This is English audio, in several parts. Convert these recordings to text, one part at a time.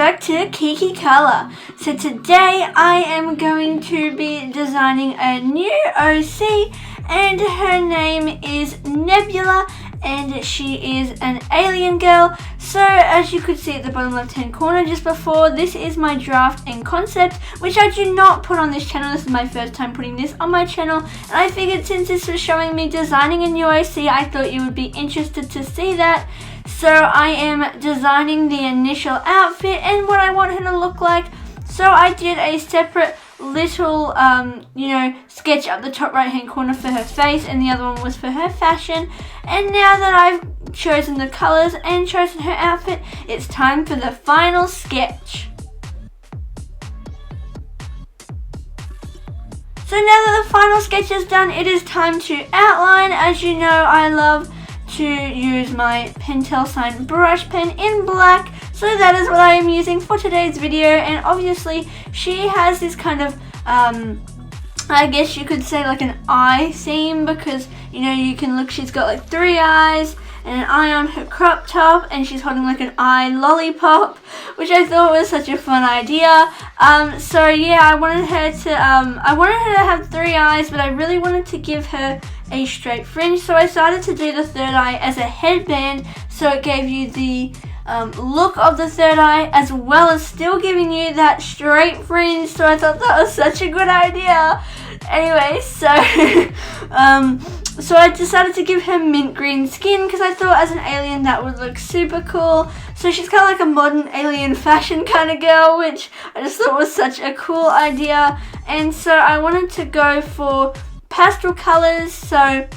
back to KikiKolour. So today I am going to be designing a new OC, and her name is Nebular, and she is an alien girl. So as you could see at the bottom left hand corner just before, this is my draft and concept, which I do not put on this channel. This is my first time putting this on my channel, and I figured since this was showing me designing a new OC, I thought you would be interested to see that. So I am designing the initial outfit and what I want her to look like. So I did a separate little sketch up the top right hand corner for her face, and the other one was for her fashion. And now that I've chosen the colors and chosen her outfit, it's time for the final sketch. So now that the final sketch is done, it is time to outline. As you know, I love to use my Pentel Sign brush pen in black, so that is what I am using for today's video. And obviously she has this kind of I guess you could say like an eye theme, because you can look, she's got like 3 eyes and an eye on her crop top, and she's holding like an eye lollipop, which I thought was such a fun idea. So yeah, I wanted her to have 3 eyes, but I really wanted to give her a straight fringe, so I decided to do the third eye as a headband, so it gave you the look of the third eye as well as still giving you that straight fringe. So I thought that was such a good idea. Anyway, so so I decided to give her mint green skin, because I thought as an alien that would look super cool. So she's kind of like a modern alien fashion kind of girl, which I just thought was such a cool idea. And so I wanted to go for pastel colors. So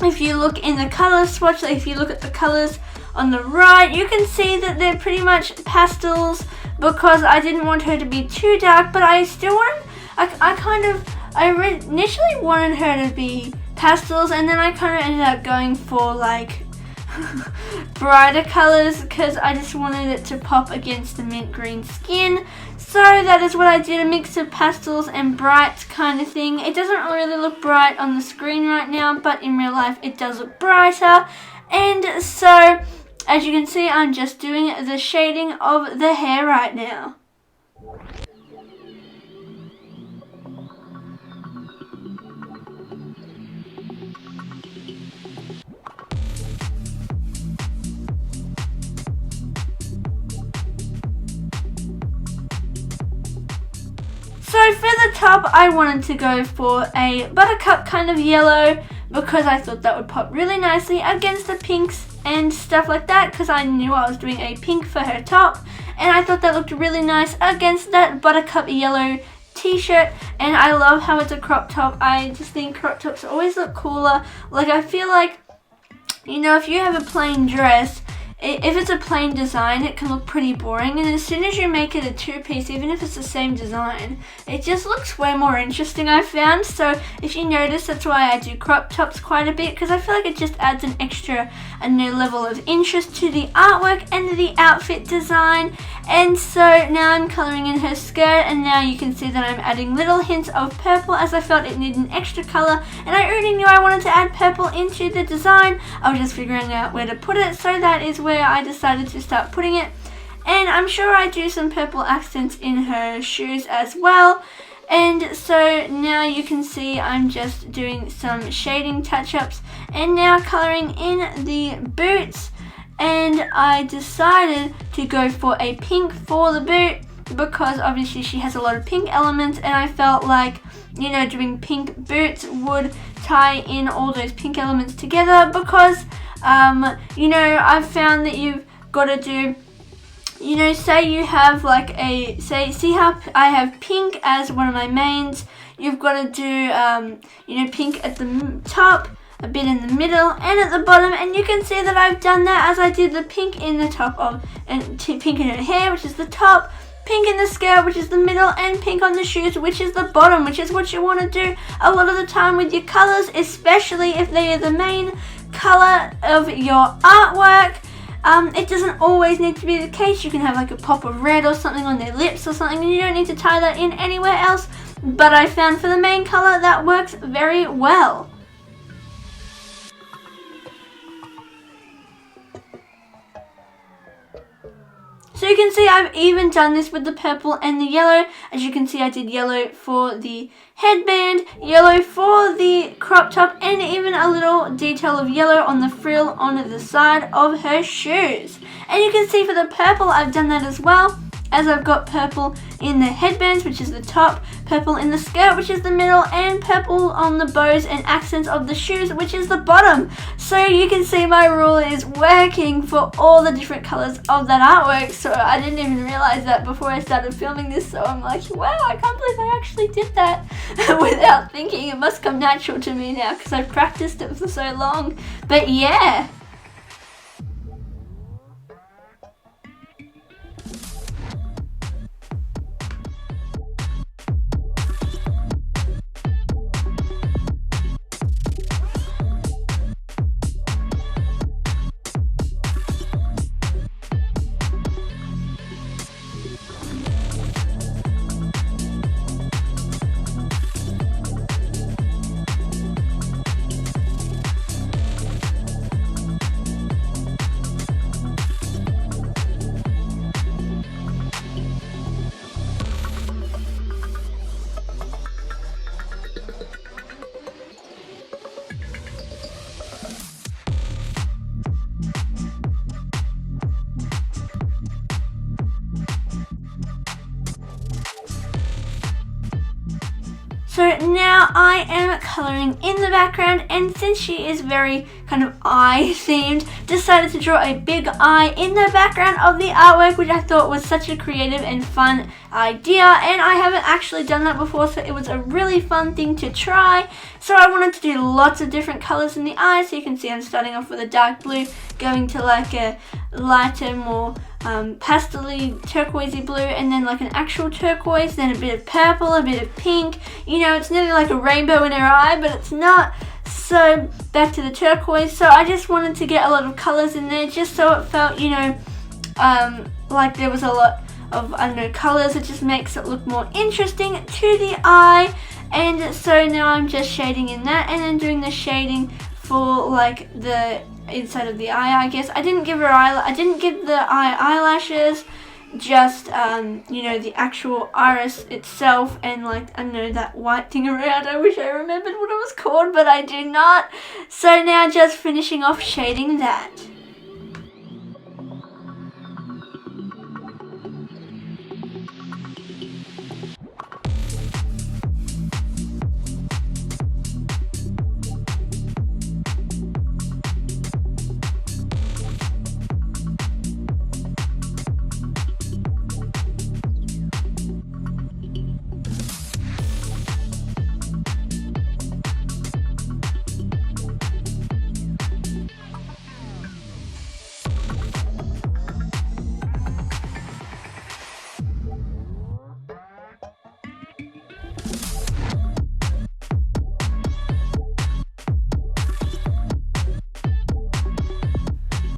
if you look in the color swatch, if you look at the colors on the right, you can see that they're pretty much pastels, because I didn't want her to be too dark, but I still wanted, I initially wanted her to be pastels, and then I kind of ended up going for like brighter colors, because I just wanted it to pop against the mint green skin. So that is what I did, a mix of pastels and bright kind of thing. It doesn't really look bright on the screen right now, but in real life it does look brighter. And so as you can see, I'm just doing the shading of the hair right now. So for the top, I wanted to go for a buttercup kind of yellow, because I thought that would pop really nicely against the pinks and stuff like that, because I knew I was doing a pink for her top, and I thought that looked really nice against that buttercup yellow t-shirt. And I love how it's a crop top. I just think crop tops always look cooler. Like, I feel like, if you have a plain dress, if it's a plain design, it can look pretty boring, and as soon as you make it a 2-piece, even if it's the same design, it just looks way more interesting, I found. So if you notice, that's why I do crop tops quite a bit, because I feel like it just adds a new level of interest to the artwork and the outfit design. And so now I'm colouring in her skirt, and now you can see that I'm adding little hints of purple, as I felt it needed an extra colour, and I already knew I wanted to add purple into the design. I was just figuring out where to put it, so that is where I decided to start putting it. And I'm sure I do some purple accents in her shoes as well. And so now you can see I'm just doing some shading touch-ups and now colouring in the boots. And I decided to go for a pink for the boot, because obviously she has a lot of pink elements, and I felt like, doing pink boots would tie in all those pink elements together, because I've found that you've got to do, say you have like see how I have pink as one of my mains, you've got to do, pink at the top, a bit in the middle, and at the bottom. And you can see that I've done that, as I did the pink in the top and pink in her hair, which is the top, pink in the skirt, which is the middle, and pink on the shoes, which is the bottom, which is what you want to do a lot of the time with your colors, especially if they are the main color of your artwork. It doesn't always need to be the case. You can have like a pop of red or something on their lips or something, and you don't need to tie that in anywhere else. But I found for the main color that works very well. So you can see I've even done this with the purple and the yellow. As you can see, I did yellow for the headband, yellow for the crop top, and even a little detail of yellow on the frill on the side of her shoes. And you can see for the purple, I've done that as well, as I've got purple in the headbands, which is the top, purple in the skirt, which is the middle, and purple on the bows and accents of the shoes, which is the bottom. So you can see my rule is working for all the different colours of that artwork. So I didn't even realise that before I started filming this, so I'm like, wow, I can't believe I actually did that without thinking. It must come natural to me now because I've practiced it for so long. But yeah. So now I am colouring in the background, and since she is very kind of eye themed, decided to draw a big eye in the background of the artwork, which I thought was such a creative and fun idea, and I haven't actually done that before, so it was a really fun thing to try. So I wanted to do lots of different colours in the eye. So you can see I'm starting off with a dark blue, going to like a lighter, more pastel-y, turquoisey blue, and then like an actual turquoise, then a bit of purple, a bit of pink. You know, it's nearly like a rainbow in her eye, but it's not. So back to the turquoise. So I just wanted to get a lot of colours in there, just so it felt, you know, like there was a lot of, I don't know, colours. It just makes it look more interesting to the eye. And so now I'm just shading in that, and then doing the shading for like the inside of the eye, I guess. I didn't give the eye eyelashes, just you know, the actual iris itself, and like, I don't know, that white thing around. I wish I remembered what it was called, but I do not. So now just finishing off shading that.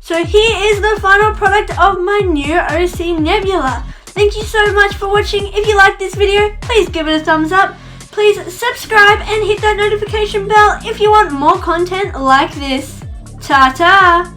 So here is the final product of my new OC Nebula. Thank you so much for watching. If you like this video, please give it a thumbs up. Please subscribe and hit that notification bell if you want more content like this. Ta-ta!